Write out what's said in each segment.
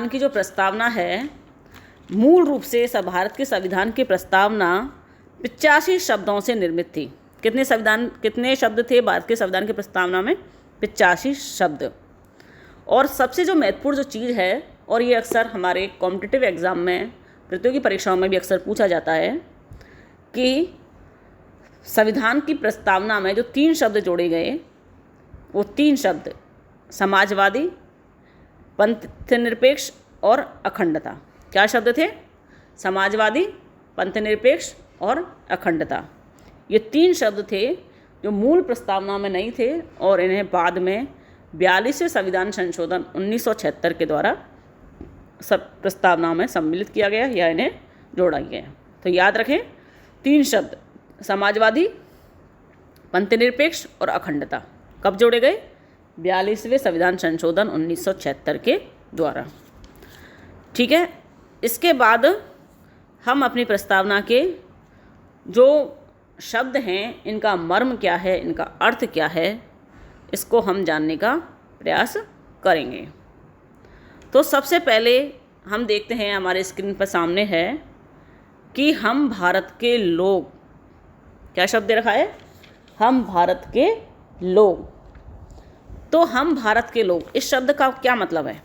संविधान की जो प्रस्तावना है, मूल रूप से भारत के संविधान की प्रस्तावना 85 शब्दों से निर्मित थी। कितने शब्द थे भारत के संविधान की प्रस्तावना में? 85 शब्द। और सबसे जो महत्वपूर्ण जो चीज़ है, और ये अक्सर हमारे कॉम्पिटिटिव एग्ज़ाम में, प्रतियोगी परीक्षाओं में भी अक्सर पूछा जाता है कि संविधान की प्रस्तावना में जो 3 शब्द जोड़े गए, वो 3 शब्द समाजवादी, पंथनिरपेक्ष और अखंडता। क्या शब्द थे? समाजवादी, पंथनिरपेक्ष और अखंडता। ये 3 शब्द थे जो मूल प्रस्तावना में नहीं थे और इन्हें बाद में 42वें संविधान संशोधन 1976 के द्वारा सब प्रस्तावनाओं में सम्मिलित किया गया या इन्हें जोड़ा गया। तो याद रखें, 3 शब्द समाजवादी, पंथनिरपेक्ष और अखंडता कब जोड़े गए? 42वें संविधान संशोधन 1976 के द्वारा। ठीक है। इसके बाद हम अपनी प्रस्तावना के जो शब्द हैं, इनका मर्म क्या है, इनका अर्थ क्या है, इसको हम जानने का प्रयास करेंगे। तो सबसे पहले हम देखते हैं, हमारे स्क्रीन पर सामने है कि हम भारत के लोग, क्या शब्द दे रखा है? हम भारत के लोग। तो हम भारत के लोग, इस शब्द का क्या मतलब है?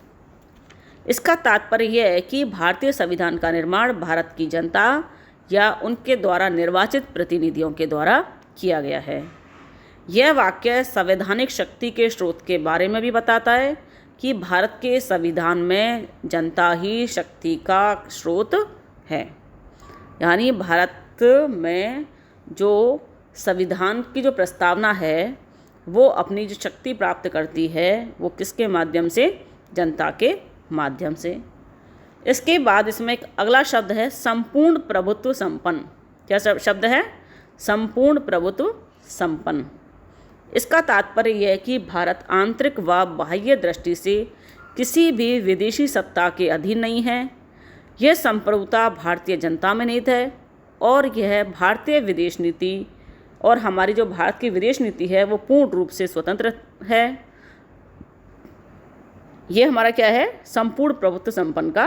इसका तात्पर्य यह है कि भारतीय संविधान का निर्माण भारत की जनता या उनके द्वारा निर्वाचित प्रतिनिधियों के द्वारा किया गया है। यह वाक्य संवैधानिक शक्ति के स्रोत के बारे में भी बताता है कि भारत के संविधान में जनता ही शक्ति का स्रोत है। यानी भारत में जो संविधान की जो प्रस्तावना है, वो अपनी जो शक्ति प्राप्त करती है, वो किसके माध्यम से? जनता के माध्यम से। इसके बाद इसमें एक अगला शब्द है संपूर्ण प्रभुत्व संपन्न। क्या शब्द है? संपूर्ण प्रभुत्व संपन्न। इसका तात्पर्य यह है कि भारत आंतरिक व बाह्य दृष्टि से किसी भी विदेशी सत्ता के अधीन नहीं है। यह संप्रभुता भारतीय जनता में निहित है और यह भारतीय विदेश नीति और हमारी जो भारत की विदेश नीति है, वो पूर्ण रूप से स्वतंत्र है। ये हमारा क्या है? संपूर्ण प्रभुत्व संपन्न का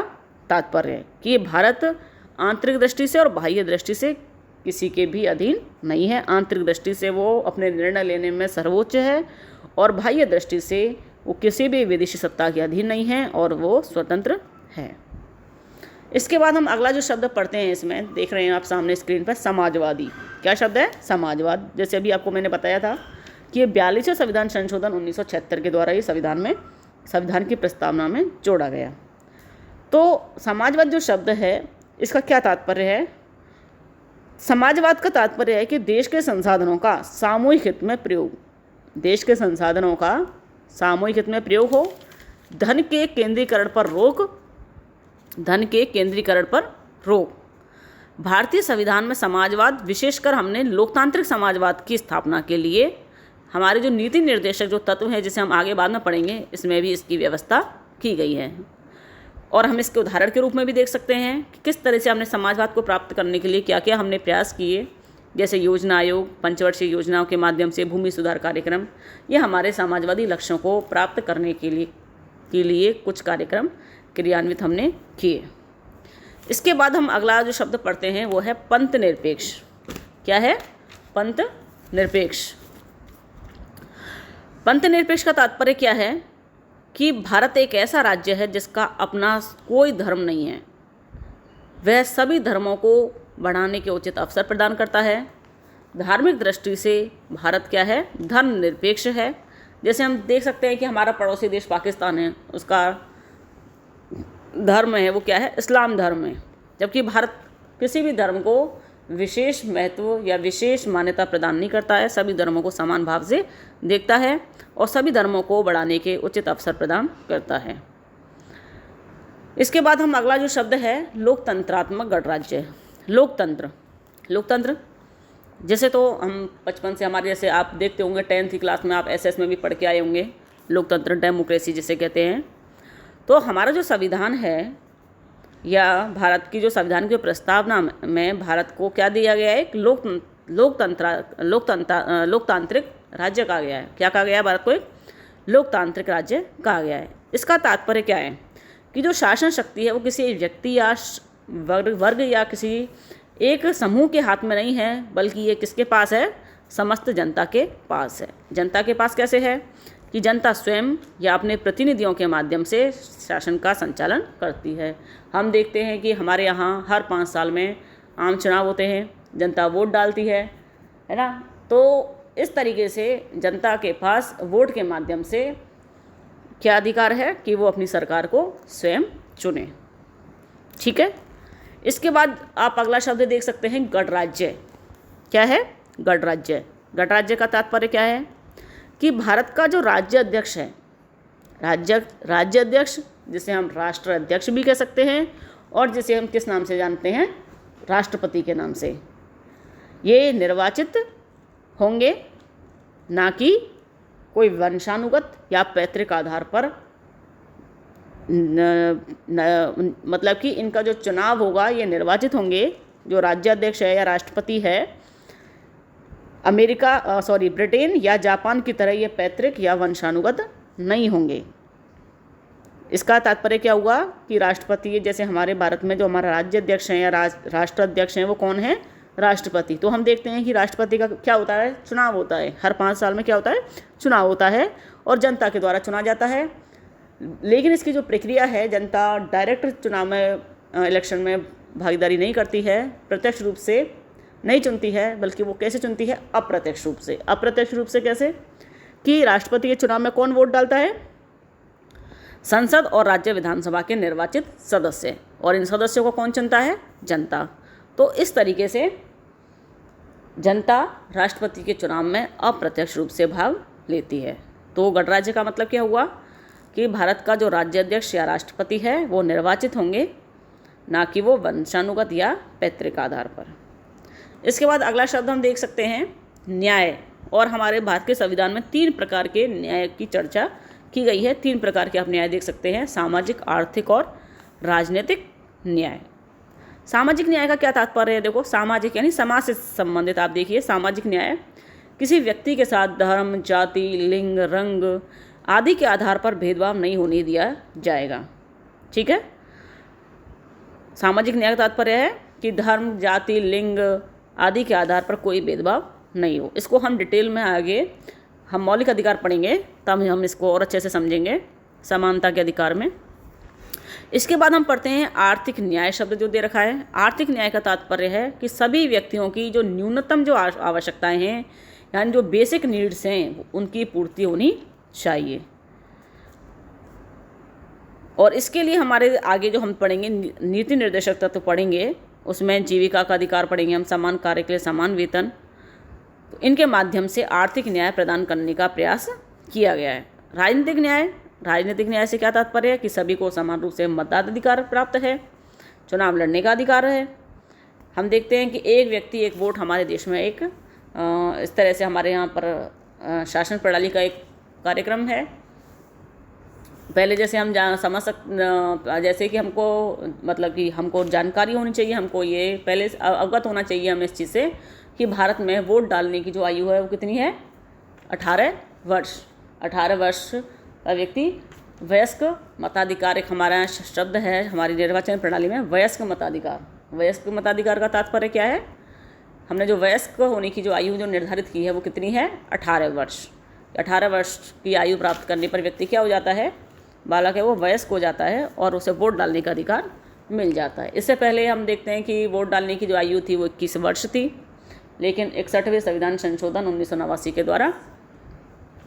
तात्पर्य है कि भारत आंतरिक दृष्टि से और बाह्य दृष्टि से किसी के भी अधीन नहीं है। आंतरिक दृष्टि से वो अपने निर्णय लेने में सर्वोच्च है और बाह्य दृष्टि से वो किसी भी विदेशी सत्ता के अधीन नहीं है और वो स्वतंत्र है। इसके बाद हम अगला जो शब्द पढ़ते हैं, इसमें देख रहे हैं आप सामने स्क्रीन पर, समाजवादी। क्या शब्द है? समाजवाद। जैसे अभी आपको मैंने बताया था कि ये 42वें संविधान संशोधन 1976 के द्वारा ये संविधान की प्रस्तावना में जोड़ा गया। तो समाजवाद जो शब्द है, इसका क्या तात्पर्य है? समाजवाद का तात्पर्य है कि देश के संसाधनों का सामूहिक हित में प्रयोग, देश के संसाधनों का सामूहिक हित में प्रयोग हो, धन के केंद्रीकरण पर रोक, धन के केंद्रीकरण पर रोक। भारतीय संविधान में समाजवाद, विशेषकर हमने लोकतांत्रिक समाजवाद की स्थापना के लिए हमारे जो नीति निर्देशक जो तत्व हैं, जिसे हम आगे बाद में पढ़ेंगे, इसमें भी इसकी व्यवस्था की गई है। और हम इसके उदाहरण के रूप में भी देख सकते हैं कि किस तरह से हमने समाजवाद को प्राप्त करने के लिए क्या क्या हमने प्रयास किए, जैसे योजना आयोग, पंचवर्षीय योजनाओं के माध्यम से भूमि सुधार कार्यक्रम। ये हमारे समाजवादी लक्ष्यों को प्राप्त करने के लिए कुछ कार्यक्रम क्रियान्वित हमने किए। इसके बाद हम अगला जो शब्द पढ़ते हैं वो है पंथ निरपेक्ष। क्या है? पंथ निरपेक्ष। पंथ निरपेक्ष का तात्पर्य क्या है कि भारत एक ऐसा राज्य है जिसका अपना कोई धर्म नहीं है। वह सभी धर्मों को बढ़ाने के उचित अवसर प्रदान करता है। धार्मिक दृष्टि से भारत क्या है? धर्मनिरपेक्ष है। जैसे हम देख सकते हैं कि हमारा पड़ोसी देश पाकिस्तान है, उसका धर्म है वो क्या है? इस्लाम धर्म है। जबकि भारत किसी भी धर्म को विशेष महत्व या विशेष मान्यता प्रदान नहीं करता है, सभी धर्मों को समान भाव से देखता है और सभी धर्मों को बढ़ाने के उचित अवसर प्रदान करता है। इसके बाद हम अगला जो शब्द है लोकतंत्रात्मक गणराज्य। लोकतंत्र जैसे तो हम बचपन से हमारे, जैसे आप देखते होंगे 10th क्लास में, आप एसएस में भी पढ़ के आए होंगे, लोकतंत्र, डेमोक्रेसी जिसे कहते हैं। तो हमारा जो संविधान है या भारत की जो संविधान की प्रस्तावना में भारत को क्या दिया गया है? एक लोकतांत्रिक राज्य कहा गया है। क्या कहा गया है? भारत को एक लोकतांत्रिक राज्य कहा गया है। इसका तात्पर्य क्या है कि जो शासन शक्ति है वो किसी व्यक्ति या वर्ग या किसी एक समूह के हाथ में नहीं है, बल्कि ये किसके पास है? समस्त जनता के पास है। जनता के पास कैसे है? कि जनता स्वयं या अपने प्रतिनिधियों के माध्यम से शासन का संचालन करती है। हम देखते हैं कि हमारे यहाँ हर 5 साल में आम चुनाव होते हैं, जनता वोट डालती है ना। तो इस तरीके से जनता के पास वोट के माध्यम से क्या अधिकार है कि वो अपनी सरकार को स्वयं चुने। ठीक है। इसके बाद आप अगला शब्द देख सकते हैं, गणराज्य। क्या है? गणराज्य। गणराज्य का तात्पर्य क्या है? कि भारत का जो राज्य अध्यक्ष है, राज्य अध्यक्ष, जिसे हम राष्ट्र अध्यक्ष भी कह सकते हैं और जिसे हम किस नाम से जानते हैं? राष्ट्रपति के नाम से। ये निर्वाचित होंगे, ना कि कोई वंशानुगत या पैतृक आधार पर, मतलब कि इनका जो चुनाव होगा ये निर्वाचित होंगे। जो राज्याध्यक्ष है या राष्ट्रपति है, ब्रिटेन या जापान की तरह ये पैतृक या वंशानुगत नहीं होंगे। इसका तात्पर्य क्या हुआ कि राष्ट्रपति, जैसे हमारे भारत में जो हमारा राज्याध्यक्ष हैं या राष्ट्राध्यक्ष हैं, वो कौन है? राष्ट्रपति। तो हम देखते हैं कि राष्ट्रपति का क्या होता है? चुनाव होता है। हर 5 साल में क्या होता है? चुनाव होता है और जनता के द्वारा चुना जाता है। लेकिन इसकी जो प्रक्रिया है, जनता डायरेक्ट चुनाव में, इलेक्शन में भागीदारी नहीं करती है, प्रत्यक्ष रूप से नहीं चुनती है, बल्कि वो कैसे चुनती है? अप्रत्यक्ष रूप से। अप्रत्यक्ष रूप से कैसे? कि राष्ट्रपति के चुनाव में कौन वोट डालता है? संसद और राज्य विधानसभा के निर्वाचित सदस्य, और इन सदस्यों को कौन चुनता है? जनता। तो इस तरीके से जनता राष्ट्रपति के चुनाव में अप्रत्यक्ष रूप से भाग लेती है। तो गणराज्य का मतलब क्या हुआ कि भारत का जो राज्याध्यक्ष या राष्ट्रपति है वो निर्वाचित होंगे, ना कि वो वंशानुगत या पैतृक आधार पर। इसके बाद अगला शब्द हम देख सकते हैं, न्याय। और हमारे भारत के संविधान में 3 प्रकार के न्याय की चर्चा की गई है। 3 प्रकार के आप न्याय देख सकते हैं, सामाजिक, आर्थिक और राजनीतिक न्याय। सामाजिक न्याय का क्या तात्पर्य है? देखो, सामाजिक यानी समाज से संबंधित। आप देखिए, सामाजिक न्याय किसी व्यक्ति के साथ धर्म, जाति, लिंग, रंग आदि के आधार पर भेदभाव नहीं होने दिया जाएगा। ठीक है। सामाजिक न्याय का तात्पर्य है कि धर्म, जाति, लिंग आदि के आधार पर कोई भेदभाव नहीं हो। इसको हम डिटेल में आगे हम मौलिक अधिकार पढ़ेंगे, तब हम इसको और अच्छे से समझेंगे, समानता के अधिकार में। इसके बाद हम पढ़ते हैं आर्थिक न्याय शब्द जो दे रखा है। आर्थिक न्याय का तात्पर्य है कि सभी व्यक्तियों की जो न्यूनतम जो आवश्यकताएं हैं, यानी जो बेसिक नीड्स हैं, उनकी पूर्ति होनी चाहिए। और इसके लिए हमारे आगे जो हम पढ़ेंगे नीति निर्देशक तत्व पढ़ेंगे, उसमें जीविका का अधिकार पढ़ेंगे हम, समान कार्य के लिए समान वेतन। तो इनके माध्यम से आर्थिक न्याय प्रदान करने का प्रयास किया गया है। राजनीतिक न्याय से क्या तात्पर्य है कि सभी को समान रूप से मताधिकार प्राप्त है, चुनाव लड़ने का अधिकार है। हम देखते हैं कि एक व्यक्ति एक वोट हमारे देश में एक इस तरह से हमारे यहाँ पर शासन प्रणाली का एक कार्यक्रम है। पहले जैसे हम जैसे कि हमको मतलब कि हमको जानकारी होनी चाहिए, हमको ये पहले अवगत होना चाहिए हमें इस चीज़ से कि भारत में वोट डालने की जो आयु है वो कितनी है? 18 वर्ष। 18 वर्ष का व्यक्ति वयस्क मताधिकार, एक हमारा शब्द है हमारी निर्वाचन प्रणाली में, वयस्क मताधिकार। वयस्क मताधिकार का तात्पर्य क्या है? हमने जो वयस्क होने की जो आयु जो निर्धारित की है वो कितनी है? 18 वर्ष। 18 वर्ष की आयु प्राप्त करने पर व्यक्ति क्या हो जाता है? बालक है वो वयस्क हो जाता है और उसे वोट डालने का अधिकार मिल जाता है। इससे पहले हम देखते हैं कि वोट डालने की जो आयु थी वो 21 वर्ष थी, लेकिन 61वें संविधान संशोधन 1989 के द्वारा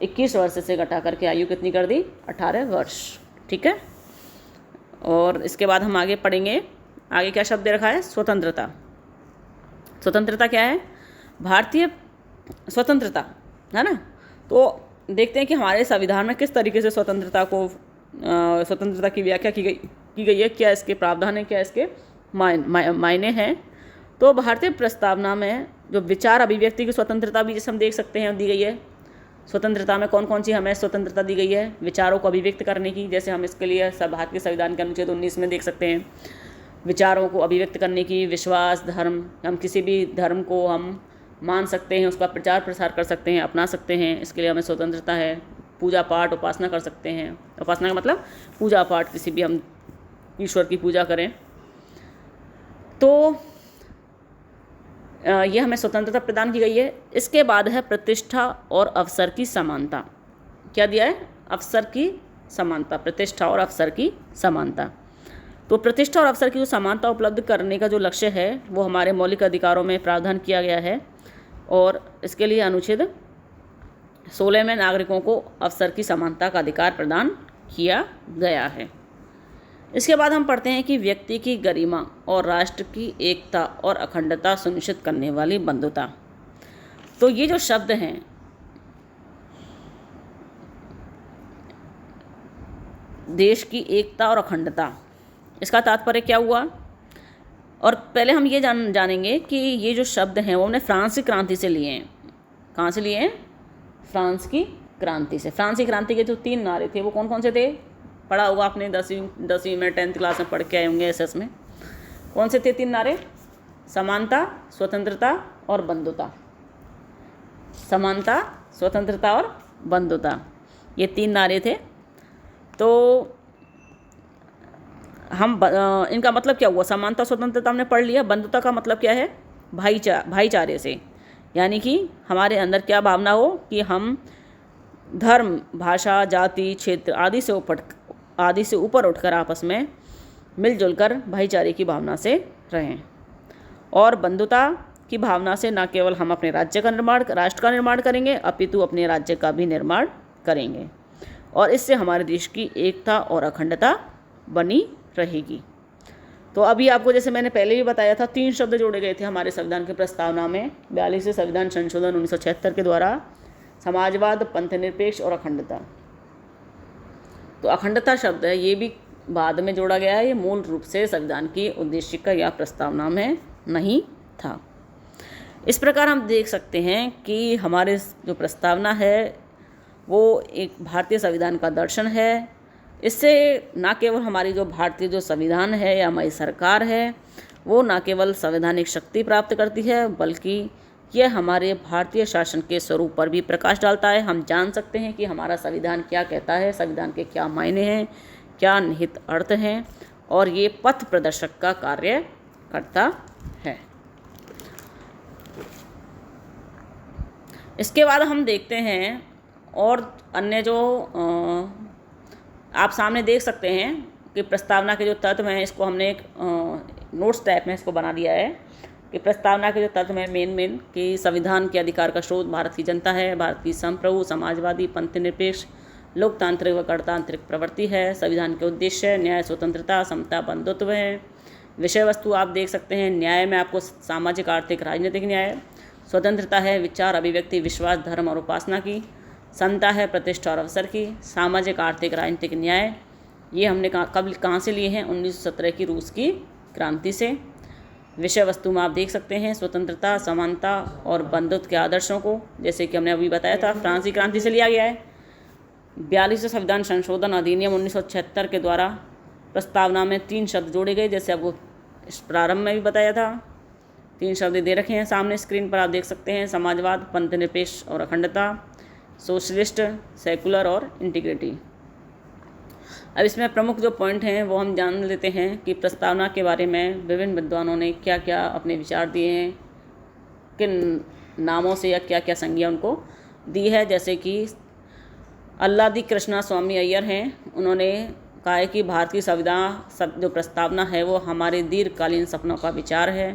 21 वर्ष से घटा करके आयु कितनी कर दी? 18 वर्ष। ठीक है। और इसके बाद हम आगे पढ़ेंगे, आगे क्या शब्द दे रखा है? स्वतंत्रता। स्वतंत्रता क्या है? भारतीय स्वतंत्रता है ना। तो देखते हैं कि हमारे संविधान में किस तरीके से स्वतंत्रता की व्याख्या की गई है, क्या इसके प्रावधान है, क्या इसके मायने हैं। तो भारतीय प्रस्तावना में जो विचार अभिव्यक्ति की स्वतंत्रता भी जैसे हम देख सकते हैं दी गई है। स्वतंत्रता में कौन कौन सी हमें स्वतंत्रता दी गई है? विचारों को अभिव्यक्त करने की, जैसे हम इसके लिए भारत के संविधान के अनुच्छेद 19 में देख सकते हैं विचारों को अभिव्यक्त करने की। विश्वास, धर्म, हम किसी भी धर्म को हम मान सकते हैं, उसका प्रचार प्रसार कर सकते हैं, अपना सकते हैं, इसके लिए हमें स्वतंत्रता है। पूजा पाठ, उपासना कर सकते हैं। उपासना का मतलब पूजा पाठ, किसी भी हम ईश्वर की पूजा करें। तो ये हमें स्वतंत्रता प्रदान की गई है। इसके बाद है प्रतिष्ठा और अवसर की समानता। क्या दिया है? अवसर की समानता, प्रतिष्ठा और अवसर की समानता। तो प्रतिष्ठा और अवसर की जो समानता उपलब्ध करने का जो लक्ष्य है वो हमारे मौलिक अधिकारों में प्रावधान किया गया है, और इसके लिए अनुच्छेद 16 में नागरिकों को अवसर की समानता का अधिकार प्रदान किया गया है। इसके बाद हम पढ़ते हैं कि व्यक्ति की गरिमा और राष्ट्र की एकता और अखंडता सुनिश्चित करने वाली बंधुता। तो ये जो शब्द हैं, देश की एकता और अखंडता, इसका तात्पर्य क्या हुआ? और पहले हम ये जानेंगे कि ये जो शब्द हैं वो हमने फ्रांस की क्रांति से लिए हैं। कहाँ से लिए हैं? फ्रांस की क्रांति से। फ्रांस की क्रांति के जो 3 नारे थे वो कौन कौन से थे? पढ़ा होगा आपने 10वीं में 10th क्लास में पढ़ के आए होंगे एसएस में। कौन से थे 3 नारे? समानता, स्वतंत्रता और बंधुता। समानता, स्वतंत्रता और बंधुता, ये 3 नारे थे। तो हम इनका मतलब क्या हुआ? समानता स्वतंत्रता हमने पढ़ लिया। बंधुता का मतलब क्या है? भाईचारे से, यानी कि हमारे अंदर क्या भावना हो कि हम धर्म, भाषा, जाति, क्षेत्र आदि से ऊपर उठकर आपस में मिलजुल कर भाईचारे की भावना से रहें। और बंधुता की भावना से न केवल हम अपने राष्ट्र का निर्माण करेंगे, अपितु अपने राज्य का भी निर्माण करेंगे, और इससे हमारे देश की एकता और अखंडता बनी रहेगी। तो अभी आपको जैसे मैंने पहले भी बताया था, 3 शब्द जोड़े गए थे हमारे संविधान की प्रस्तावना में 42वें संविधान संशोधन 1976 के द्वारा: समाजवाद, पंथनिरपेक्ष और अखंडता। तो अखंडता शब्द है, ये भी बाद में जोड़ा गया है, ये मूल रूप से संविधान की उद्देशिका या प्रस्तावना में नहीं था। इस प्रकार हम देख सकते हैं कि हमारे जो प्रस्तावना है वो एक भारतीय संविधान का दर्शन है। इससे न केवल हमारी जो भारतीय जो संविधान है या हमारी सरकार है वो न केवल संवैधानिक शक्ति प्राप्त करती है, बल्कि यह हमारे भारतीय शासन के स्वरूप पर भी प्रकाश डालता है। हम जान सकते हैं कि हमारा संविधान क्या कहता है, संविधान के क्या मायने हैं, क्या निहित अर्थ हैं, और ये पथ प्रदर्शक का कार्य करता है। इसके बाद हम देखते हैं और अन्य जो आप सामने देख सकते हैं कि प्रस्तावना के जो तत्व हैं, इसको हमने एक नोट्स टाइप में इसको बना दिया है कि प्रस्तावना के जो तत्व हैं मेन कि संविधान के अधिकार का स्रोत भारत की जनता है, भारत की संप्रभु, समाजवादी, पंथनिरपेक्ष, लोकतांत्रिक व गणतांत्रिक प्रवृत्ति है। संविधान के उद्देश्य न्याय, स्वतंत्रता, समता, बंधुत्व है। विषय वस्तु आप देख सकते हैं, न्याय में आपको सामाजिक, आर्थिक, राजनीतिक न्याय। स्वतंत्रता है विचार, अभिव्यक्ति, विश्वास, धर्म और उपासना की। समता है प्रतिष्ठा और अवसर की। सामाजिक, आर्थिक, राजनीतिक न्याय ये हमने कहाँ से लिए हैं? 1917 की रूस की क्रांति से। विषय वस्तु में आप देख सकते हैं स्वतंत्रता, समानता और बंधुत्व के आदर्शों को, जैसे कि हमने अभी बताया था, फ्रांस की क्रांति से लिया गया है। 42वें संविधान संशोधन अधिनियम 1976 के द्वारा प्रस्तावना में 3 शब्द जोड़े गए, जैसे आपको प्रारंभ में भी बताया था। 3 शब्द दे रखे हैं सामने स्क्रीन पर, आप देख सकते हैं: समाजवाद, पंथनिरपेक्ष और अखंडता, सोशलिस्ट, सेकुलर और इंटीग्रिटी। अब इसमें प्रमुख जो पॉइंट हैं वो हम जान लेते हैं कि प्रस्तावना के बारे में विभिन्न विद्वानों ने क्या क्या अपने विचार दिए हैं, किन नामों से या क्या क्या संज्ञा उनको दी है। जैसे कि अल्लादी कृष्णा स्वामी अय्यर हैं, उन्होंने कहा है कि भारत की संविधान जो प्रस्तावना है वो हमारे दीर्घकालीन सपनों का विचार है।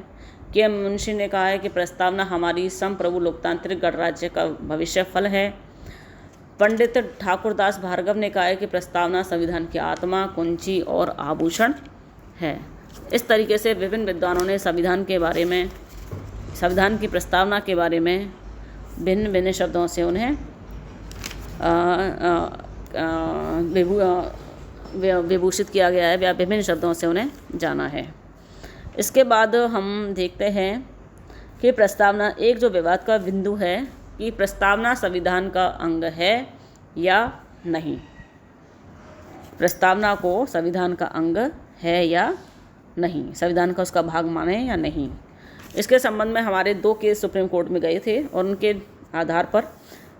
के मुंशी ने कहा है कि प्रस्तावना हमारी संप्रभु लोकतांत्रिक गणराज्य का भविष्य फल है। पंडित ठाकुरदास भार्गव ने कहा है कि प्रस्तावना संविधान की आत्मा, कुंजी और आभूषण है। इस तरीके से विभिन्न विद्वानों ने संविधान के बारे में, संविधान की प्रस्तावना के बारे में भिन्न भिन्न शब्दों से उन्हें विभूषित किया गया है, या विभिन्न शब्दों से उन्हें जाना है। इसके बाद हम देखते हैं कि प्रस्तावना एक जो विवाद का बिंदु है कि प्रस्तावना संविधान का अंग है या नहीं। प्रस्तावना को संविधान का अंग है या नहीं, संविधान का उसका भाग माने या नहीं। इसके संबंध में हमारे 2 केस सुप्रीम कोर्ट में गए थे और उनके आधार पर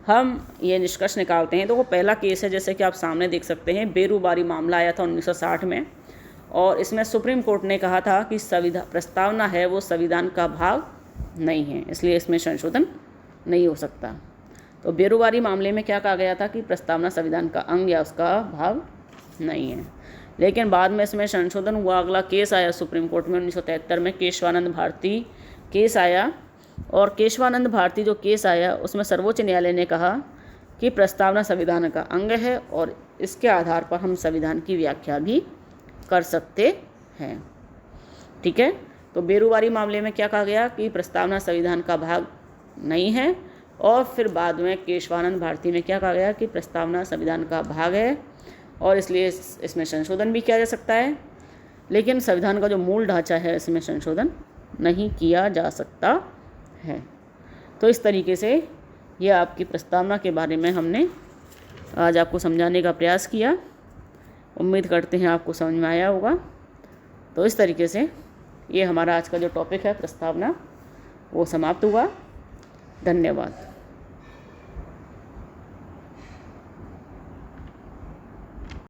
हम ये निष्कर्ष निकालते हैं। तो वो पहला केस है, जैसे कि आप सामने देख सकते हैं, बेरूबारी मामला आया था 1960 में, और इसमें सुप्रीम कोर्ट ने कहा था कि प्रस्तावना है वो संविधान का भाग नहीं है, इसलिए इसमें संशोधन नहीं हो सकता। तो बेरोबारी मामले में क्या कहा गया था कि प्रस्तावना संविधान का अंग या उसका भाग नहीं है। लेकिन बाद में इसमें संशोधन हुआ, अगला केस आया सुप्रीम कोर्ट में 1973 में केशवानंद भारती केस आया, और केशवानंद भारती जो केस आया उसमें सर्वोच्च न्यायालय ने कहा कि प्रस्तावना संविधान का अंग है और इसके आधार पर हम संविधान की व्याख्या भी कर सकते हैं। ठीक है, तो बेरोबारी मामले में क्या कहा गया कि प्रस्तावना संविधान का भाग नहीं है, और फिर बाद में केशवानंद भारती में क्या कहा गया कि प्रस्तावना संविधान का भाग है और इसलिए इसमें संशोधन भी किया जा सकता है, लेकिन संविधान का जो मूल ढांचा है इसमें संशोधन नहीं किया जा सकता है। तो इस तरीके से ये आपकी प्रस्तावना के बारे में हमने आज आपको समझाने का प्रयास किया। उम्मीद करते हैं आपको समझ में आया होगा। तो इस तरीके से ये हमारा आज का जो टॉपिक है प्रस्तावना वो समाप्त हुआ। धन्यवाद।